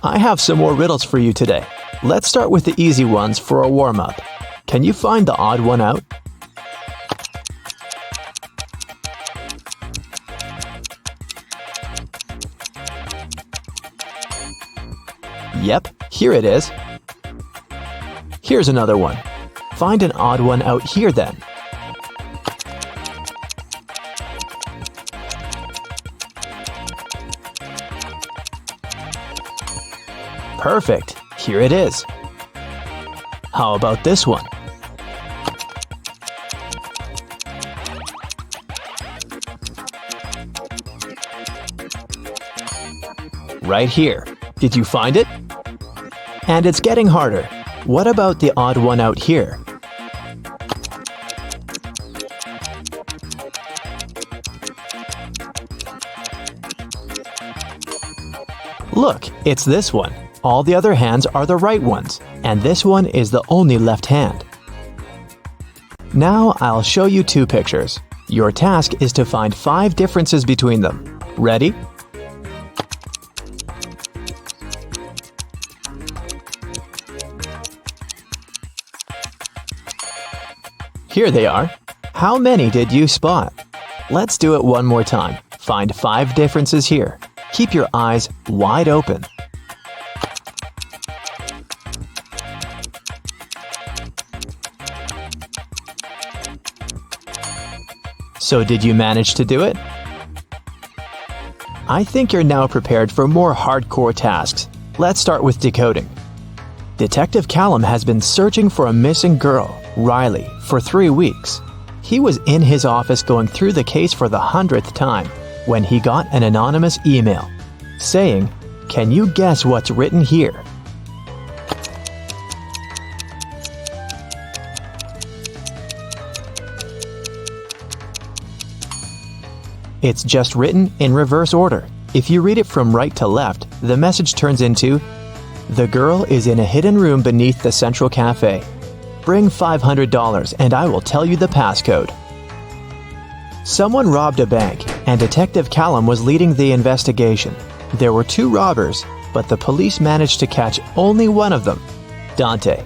I have some more riddles for you today. Let's start with the easy ones for a warm-up. Can you find the odd one out? Yep, here it is. Here's another one. Find an odd one out here then. Perfect, here it is. How about this one? Right here. Did you find it? And it's getting harder. What about the odd one out here? Look, it's this one. All the other hands are the right ones, and this one is the only left hand. Now I'll show you two pictures. Your task is to find 5 differences between them. Ready? Here they are. How many did you spot? Let's do it one more time. Find 5 differences here. Keep your eyes wide open. So did you manage to do it? I think you're now prepared for more hardcore tasks. Let's start with decoding. Detective Callum has been searching for a missing girl, Riley, for 3 weeks. He was in his office going through the case for the 100th time when he got an anonymous email saying, "Can you guess what's written here?" It's just written in reverse order. If you read it from right to left, the message turns into, "The girl is in a hidden room beneath the Central Cafe. Bring $500 and I will tell you the passcode." Someone robbed a bank, and Detective Callum was leading the investigation. There were 2 robbers, but the police managed to catch only one of them, Dante.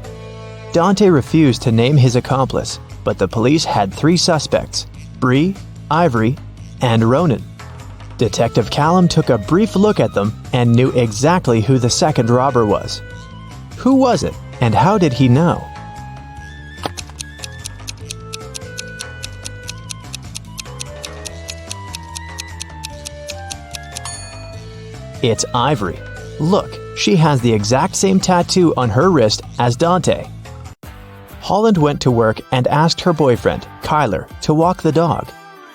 Dante refused to name his accomplice, but the police had 3 suspects, Bree, Ivory, and Ronan. Detective Callum took a brief look at them and knew exactly who the second robber was. Who was it, and how did he know? It's Ivory. Look, she has the exact same tattoo on her wrist as Dante. Holland went to work and asked her boyfriend, Kyler, to walk the dog.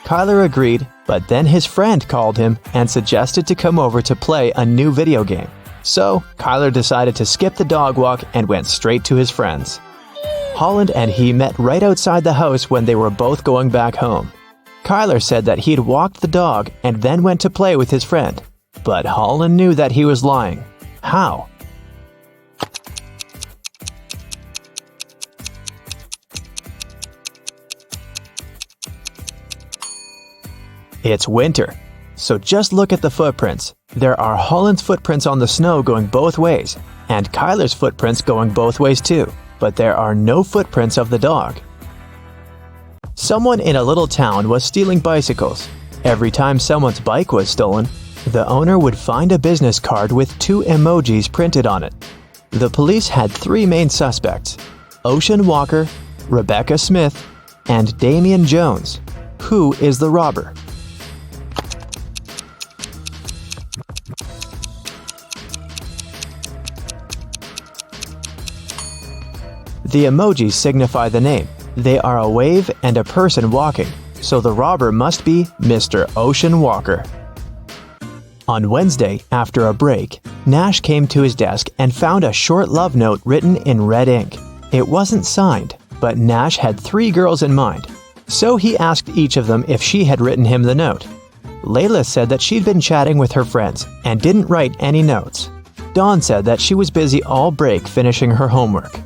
Kyler agreed, but then his friend called him and suggested to come over to play a new video game. So, Kyler decided to skip the dog walk and went straight to his friends. Holland and he met right outside the house when they were both going back home. Kyler said that he'd walked the dog and then went to play with his friend. But Holland knew that he was lying. How? It's winter. So just look at the footprints. There are Holland's footprints on the snow going both ways, and Kyler's footprints going both ways too, but there are no footprints of the dog. Someone in a little town was stealing bicycles. Every time someone's bike was stolen, the owner would find a business card with 2 emojis printed on it. The police had 3 main suspects, Ocean Walker, Rebecca Smith, and Damian Jones. Who is the robber? The emojis signify the name. They are a wave and a person walking, so the robber must be Mr. Ocean Walker. On Wednesday, after a break, Nash came to his desk and found a short love note written in red ink. It wasn't signed, but Nash had 3 girls in mind, so he asked each of them if she had written him the note. Layla said that she'd been chatting with her friends and didn't write any notes. Dawn said that she was busy all break finishing her homework.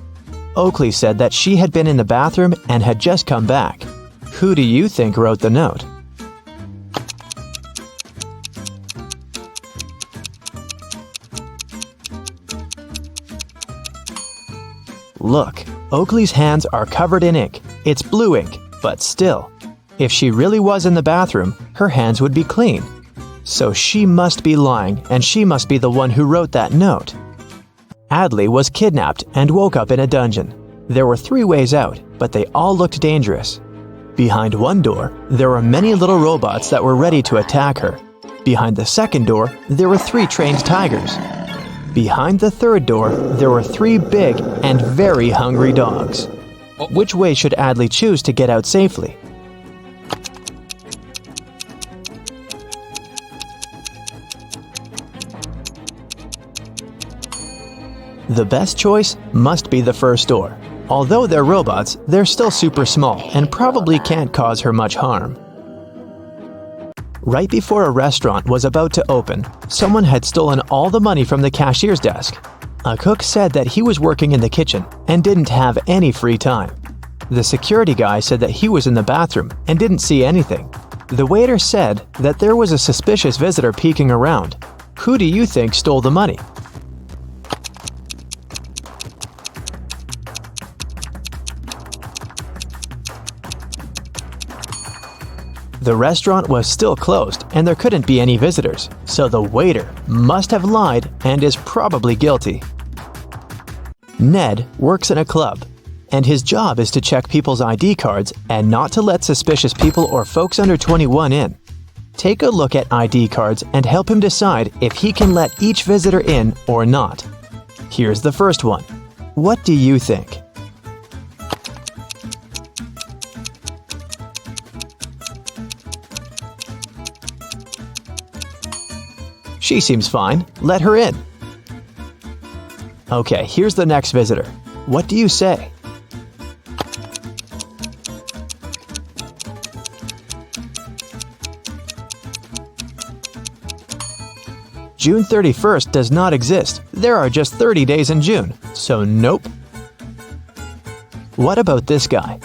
Oakley said that she had been in the bathroom and had just come back. Who do you think wrote the note? Look, Oakley's hands are covered in ink. It's blue ink, but still. If she really was in the bathroom, her hands would be clean. So she must be lying, and she must be the one who wrote that note. Adley was kidnapped and woke up in a dungeon. There were 3 ways out, but they all looked dangerous. Behind one door, there were many little robots that were ready to attack her. Behind the second door, there were 3 trained tigers. Behind the third door, there were 3 big and very hungry dogs. Which way should Adley choose to get out safely? The best choice must be the first door. Although they're robots, they're still super small and probably can't cause her much harm. Right before a restaurant was about to open, someone had stolen all the money from the cashier's desk. A cook said that he was working in the kitchen and didn't have any free time. The security guy said that he was in the bathroom and didn't see anything. The waiter said that there was a suspicious visitor peeking around. Who do you think stole the money? The restaurant was still closed and there couldn't be any visitors, so the waiter must have lied and is probably guilty. Ned works in a club, and his job is to check people's ID cards and not to let suspicious people or folks under 21 in. Take a look at ID cards and help him decide if he can let each visitor in or not. Here's the first one. What do you think? She seems fine. Let her in. Okay, here's the next visitor. What do you say? June 31st does not exist. There are just 30 days in June, so nope. What about this guy?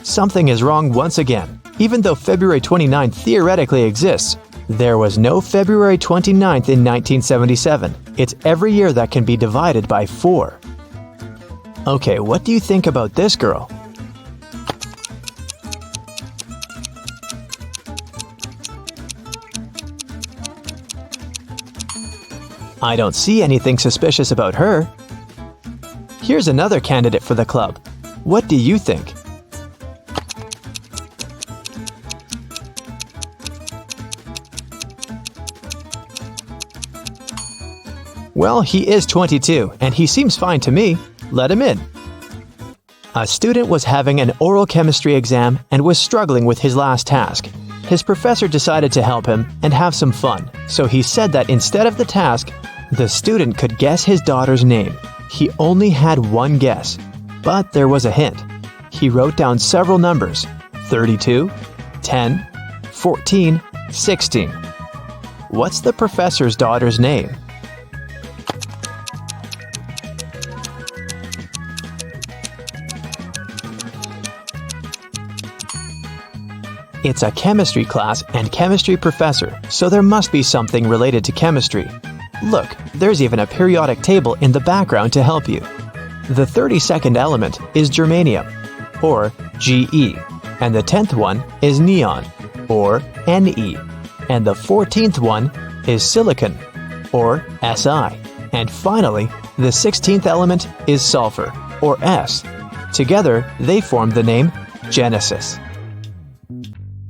Something is wrong once again. Even though February 29th theoretically exists, there was no February 29th in 1977. It's every year that can be divided by 4. Okay, what do you think about this girl? I don't see anything suspicious about her. Here's another candidate for the club. What do you think? Well, he is 22, and he seems fine to me. Let him in. A student was having an oral chemistry exam and was struggling with his last task. His professor decided to help him and have some fun, so he said that instead of the task, the student could guess his daughter's name. He only had one guess, but there was a hint. He wrote down several numbers: 32, 10, 14, 16. What's the professor's daughter's name? It's a chemistry class and chemistry professor, so there must be something related to chemistry. Look, there's even a periodic table in the background to help you. The 32nd element is germanium, or Ge, and the 10th one is neon, or Ne, and the 14th one is silicon, or Si, and finally, the 16th element is sulfur, or S. Together, they form the name Genesis.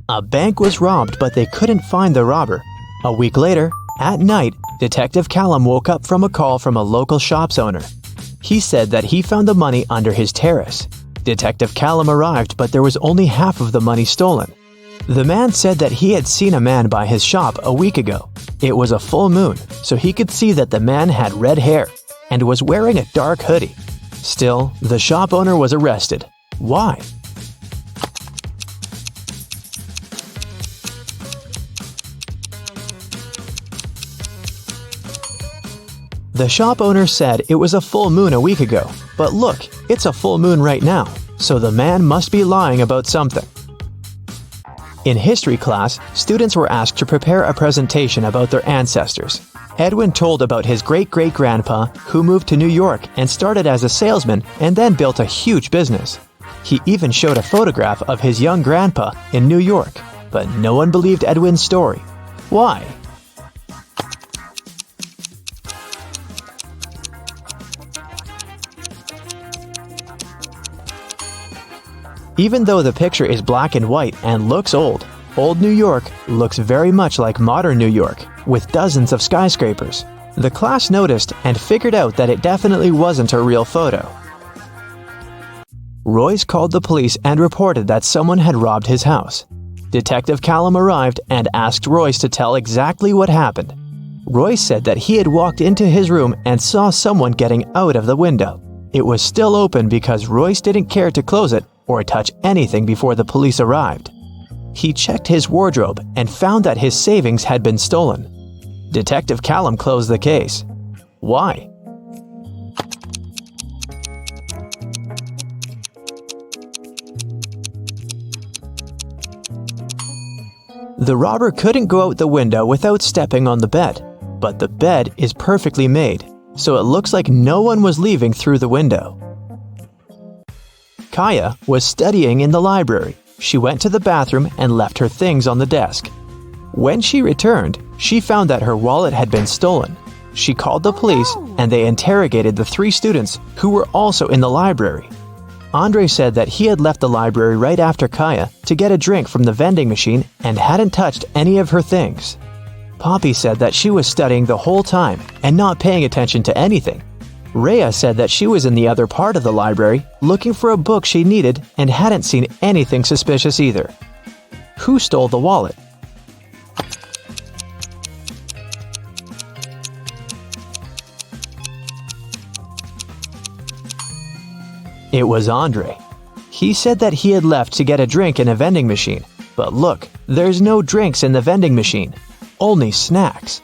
A bank was robbed, but they couldn't find the robber. A week later, at night, Detective Callum woke up from a call from a local shop's owner. He said that he found the money under his terrace. Detective Callum arrived, but there was only half of the money stolen. The man said that he had seen a man by his shop a week ago. It was a full moon, so he could see that the man had red hair and was wearing a dark hoodie. Still, the shop owner was arrested. Why? The shop owner said it was a full moon a week ago, but look, it's a full moon right now, so the man must be lying about something. In history class, students were asked to prepare a presentation about their ancestors. Edwin told about his great-great-grandpa who moved to New York and started as a salesman and then built a huge business. He even showed a photograph of his young grandpa in New York, but no one believed Edwin's story. Why? Even though the picture is black and white and looks old, old New York looks very much like modern New York, with dozens of skyscrapers. The class noticed and figured out that it definitely wasn't a real photo. Royce called the police and reported that someone had robbed his house. Detective Callum arrived and asked Royce to tell exactly what happened. Royce said that he had walked into his room and saw someone getting out of the window. It was still open because Royce didn't care to close it or touch anything before the police arrived. He checked his wardrobe and found that his savings had been stolen. Detective Callum closed the case. Why? The robber couldn't go out the window without stepping on the bed, but the bed is perfectly made, so it looks like no one was leaving through the window. Kaya was studying in the library. She went to the bathroom and left her things on the desk. When she returned, she found that her wallet had been stolen. She called the police and they interrogated the 3 students who were also in the library. Andre said that he had left the library right after Kaya to get a drink from the vending machine and hadn't touched any of her things. Poppy said that she was studying the whole time and not paying attention to anything. Rhea said that she was in the other part of the library looking for a book she needed and hadn't seen anything suspicious either. Who stole the wallet? It was Andre. He said that he had left to get a drink in a vending machine, but look, there's no drinks in the vending machine, only snacks.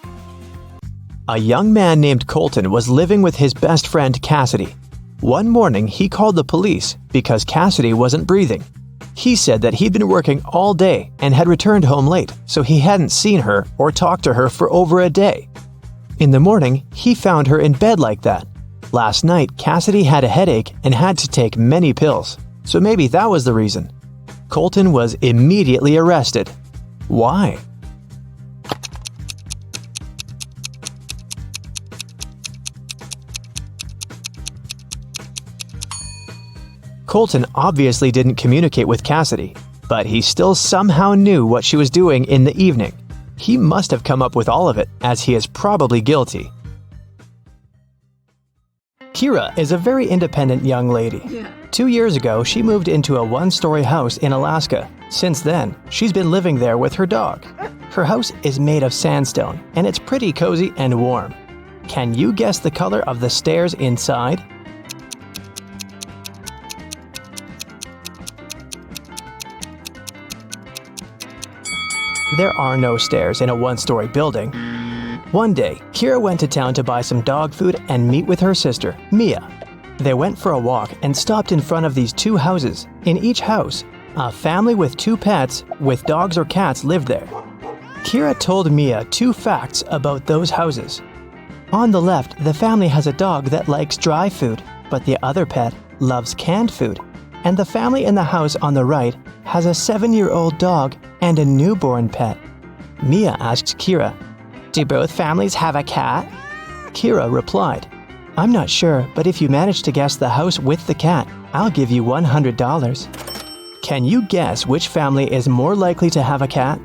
A young man named Colton was living with his best friend Cassidy. One morning, he called the police because Cassidy wasn't breathing. He said that he'd been working all day and had returned home late, so he hadn't seen her or talked to her for over a day. In the morning, he found her in bed like that. Last night, Cassidy had a headache and had to take many pills, so maybe that was the reason. Colton was immediately arrested. Why? Colton obviously didn't communicate with Cassidy, but he still somehow knew what she was doing in the evening. He must have come up with all of it, as he is probably guilty. Kira is a very independent young lady. 2 years ago, she moved into a 1-story house in Alaska. Since then, she's been living there with her dog. Her house is made of sandstone, and it's pretty cozy and warm. Can you guess the color of the stairs inside? There are no stairs in a 1-story building. One day, Kira went to town to buy some dog food and meet with her sister, Mia. They went for a walk and stopped in front of these 2 houses. In each house, a family with 2 pets with dogs or cats lived there. Kira told Mia 2 facts about those houses. On the left, the family has a dog that likes dry food, but the other pet loves canned food. And the family in the house on the right has a 7-year-old dog and a newborn pet. Mia asked Kira, "Do both families have a cat?" Kira replied, "I'm not sure, but if you manage to guess the house with the cat, I'll give you $100. Can you guess which family is more likely to have a cat?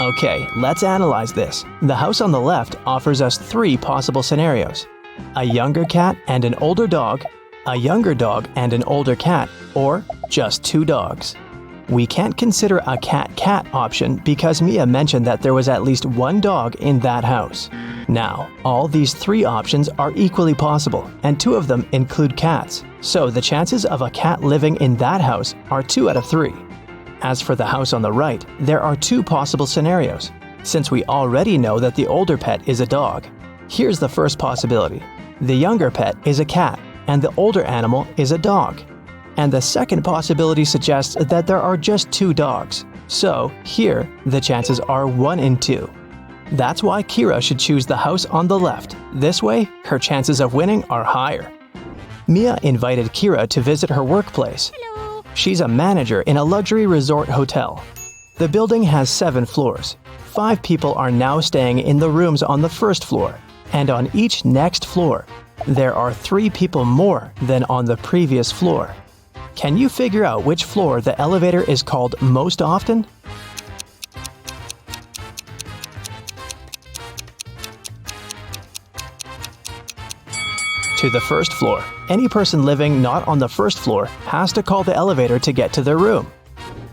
Okay, let's analyze this. The house on the left offers us 3 possible scenarios. A younger cat and an older dog, a younger dog and an older cat, or just 2 dogs. We can't consider a cat-cat option because Mia mentioned that there was at least 1 dog in that house. Now, all these 3 options are equally possible, and 2 of them include cats, so the chances of a cat living in that house are 2 out of 3. As for the house on the right, there are 2 possible scenarios, since we already know that the older pet is a dog. Here's the first possibility. The younger pet is a cat, and the older animal is a dog. And the second possibility suggests that there are just 2 dogs. So, here, the chances are 1 in 2. That's why Kira should choose the house on the left. This way, her chances of winning are higher. Mia invited Kira to visit her workplace. Hello. She's a manager in a luxury resort hotel. The building has 7 floors. 5 people are now staying in the rooms on the first floor, and on each next floor, there are 3 people more than on the previous floor. Can you figure out which floor the elevator is called most often? To the first floor. Any person living not on the first floor has to call the elevator to get to their room.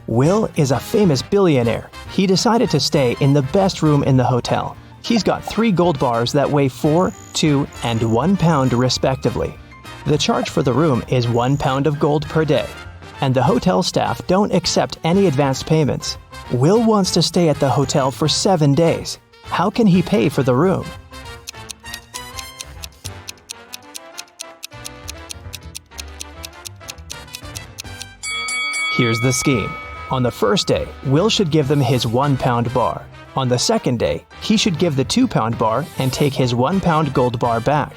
Will is a famous billionaire. He decided to stay in the best room in the hotel. He's got 3 gold bars that weigh 4, 2, and 1 pound respectively. The charge for the room is 1 pound of gold per day, and the hotel staff don't accept any advanced payments. Will wants to stay at the hotel for 7 days. How can he pay for the room? Here's the scheme. On the first day, Will should give them his 1 pound bar. On the second day, he should give the 2 pound bar and take his 1 pound gold bar back.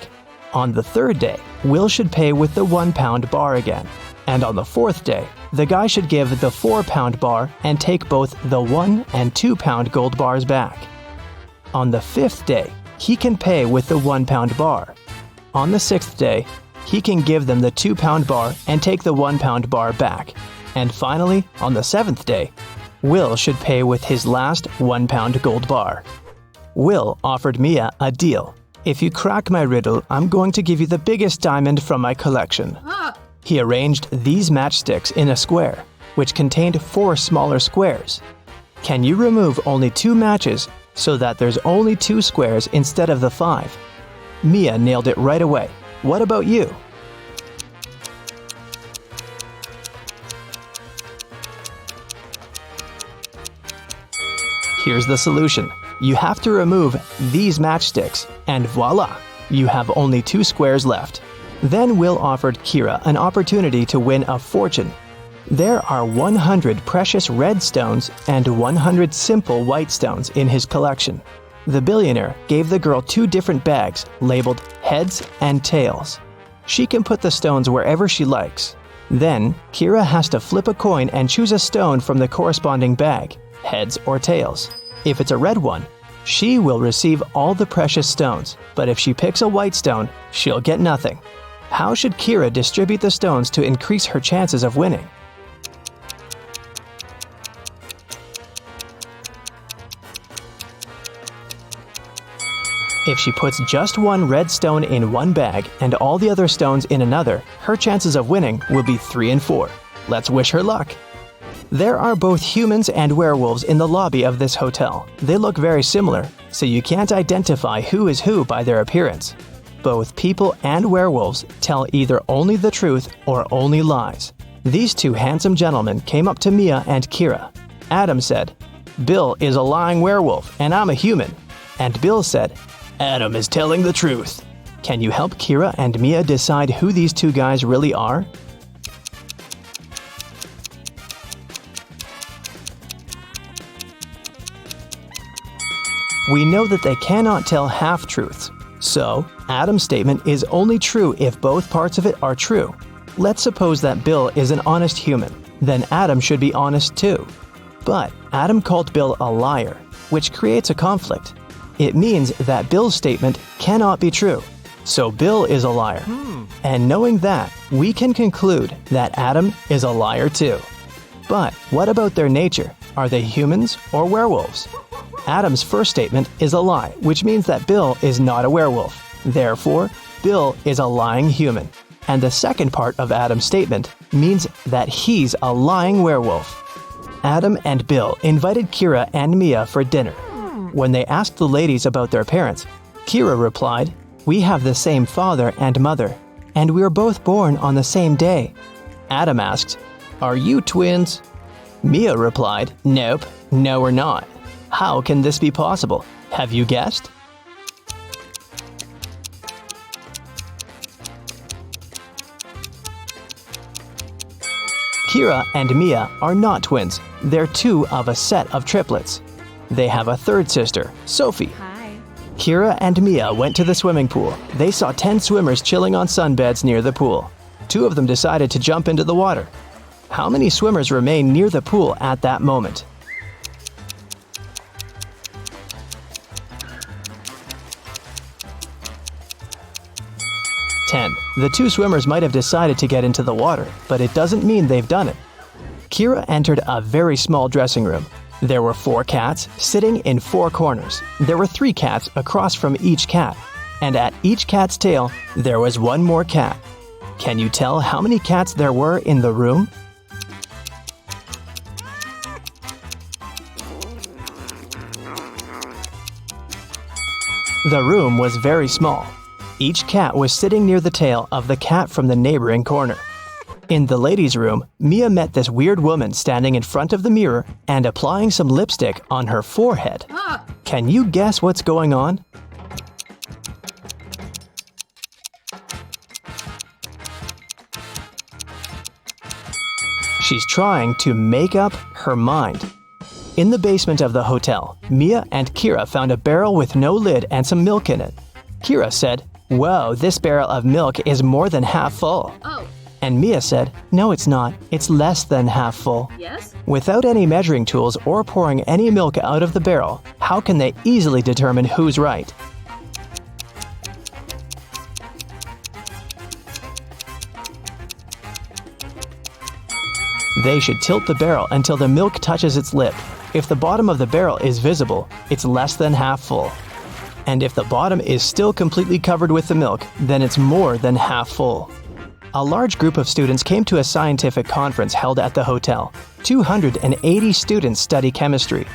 On the third day, Will should pay with the 1 pound bar again. And on the fourth day, the guy should give the 4 pound bar and take both the 1 and 2 pound gold bars back. On the fifth day, he can pay with the 1 pound bar. On the sixth day, he can give them the 2 pound bar and take the 1 pound bar back. And finally, on the 7th day, Will should pay with his last 1 pound gold bar. Will offered Mia a deal. If you crack my riddle, I'm going to give you the biggest diamond from my collection. He arranged these matchsticks in a square, which contained 4 smaller squares. Can you remove only 2 matches so that there's only 2 squares instead of the 5? Mia nailed it right away. What about you? Here's the solution. You have to remove these matchsticks, and voila! You have only 2 squares left. Then Will offered Kira an opportunity to win a fortune. There are 100 precious red stones and 100 simple white stones in his collection. The billionaire gave the girl 2 different bags labeled heads and tails. She can put the stones wherever she likes. Then, Kira has to flip a coin and choose a stone from the corresponding bag, heads or tails. If it's a red one, she will receive all the precious stones, but if she picks a white stone, she'll get nothing. How should Kira distribute the stones to increase her chances of winning? If she puts just 1 red stone in one bag and all the other stones in another, her chances of winning will be 3 and 4. Let's wish her luck. There are both humans and werewolves in the lobby of this hotel. They look very similar, so you can't identify who is who by their appearance. Both people and werewolves tell either only the truth or only lies. These 2 handsome gentlemen came up to Mia and Kira. Adam said, "Bill is a lying werewolf and I'm a human." And Bill said, "Adam is telling the truth." Can you help Kira and Mia decide who these 2 guys really are? We know that they cannot tell half-truths. So, Adam's statement is only true if both parts of it are true. Let's suppose that Bill is an honest human. Then Adam should be honest too. But Adam called Bill a liar, which creates a conflict. It means that Bill's statement cannot be true. So Bill is a liar. And knowing that, we can conclude that Adam is a liar too. But what about their nature? Are they humans or werewolves? Adam's first statement is a lie, which means that Bill is not a werewolf. Therefore, Bill is a lying human. And the second part of Adam's statement means that he's a lying werewolf. Adam and Bill invited Kira and Mia for dinner. When they asked the ladies about their parents, Kira replied, "We have the same father and mother, and we were both born on the same day." Adam asked, "Are you twins?" Mia replied, "Nope, no we're not." How can this be possible? Have you guessed? Kira and Mia are not twins. They're two of a set of triplets. They have a third sister, Sophie. Hi. Kira and Mia went to the swimming pool. They saw 10 swimmers chilling on sunbeds near the pool. 2 of them decided to jump into the water. How many swimmers remain near the pool at that moment? 10. The 2 swimmers might have decided to get into the water, but it doesn't mean they've done it. Kira entered a very small dressing room. There were 4 cats sitting in 4 corners. There were 3 cats across from each cat, and at each cat's tail, there was 1 more cat. Can you tell how many cats there were in the room? The room was very small. Each cat was sitting near the tail of the cat from the neighboring corner. In the ladies' room, Mia met this weird woman standing in front of the mirror and applying some lipstick on her forehead. Can you guess what's going on? She's trying to make up her mind. In the basement of the hotel, Mia and Kira found a barrel with no lid and some milk in it. Kira said, "Whoa, this barrel of milk is more than half full." Oh. And Mia said, "No, it's not. It's less than half full." Yes? Without any measuring tools or pouring any milk out of the barrel, how can they easily determine who's right? They should tilt the barrel until the milk touches its lip. If the bottom of the barrel is visible, it's less than half full. And if the bottom is still completely covered with the milk, then it's more than half full. A large group of students came to a scientific conference held at the hotel. 280 students study chemistry,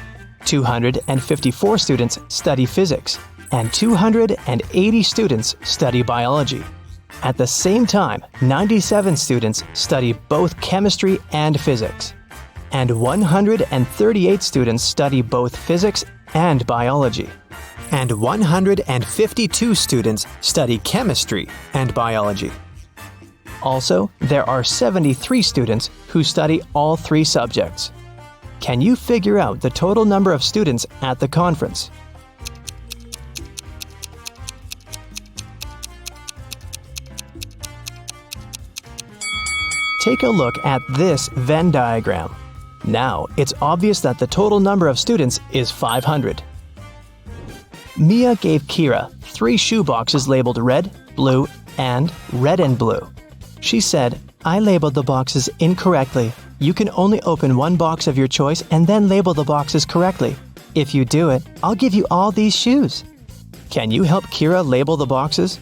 254 students study physics, and 280 students study biology. At the same time, 97 students study both chemistry and physics, and 138 students study both physics and biology, and 152 students study chemistry and biology. Also, there are 73 students who study all 3 subjects. Can you figure out the total number of students at the conference? Take a look at this Venn diagram. Now, it's obvious that the total number of students is 500. Mia gave Kira 3 shoe boxes labeled red, blue, and red and blue. She said, "I labeled the boxes incorrectly. You can only open one box of your choice and then label the boxes correctly. If you do it, I'll give you all these shoes." Can you help Kira label the boxes?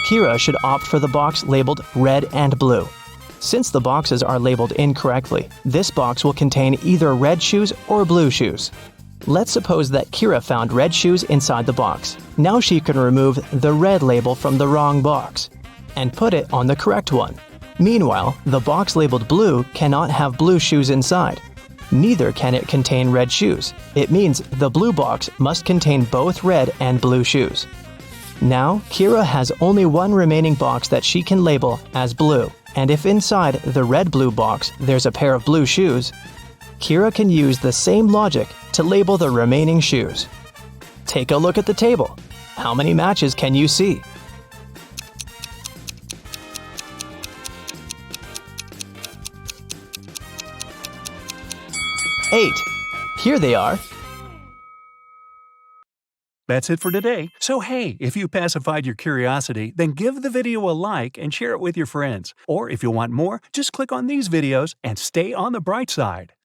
Kira should opt for the box labeled red and blue. Since the boxes are labeled incorrectly, this box will contain either red shoes or blue shoes. Let's suppose that Kira found red shoes inside the box. Now she can remove the red label from the wrong box and put it on the correct one. Meanwhile, the box labeled blue cannot have blue shoes inside. Neither can it contain red shoes. It means the blue box must contain both red and blue shoes. Now, Kira has only one remaining box that she can label as blue, and if inside the red-blue box there's a pair of blue shoes, Kira can use the same logic to label the remaining shoes. Take a look at the table. How many matches can you see? 8. Here they are. That's it for today. So hey, if you pacified your curiosity, then give the video a like and share it with your friends. Or if you want more, just click on these videos and stay on the bright side.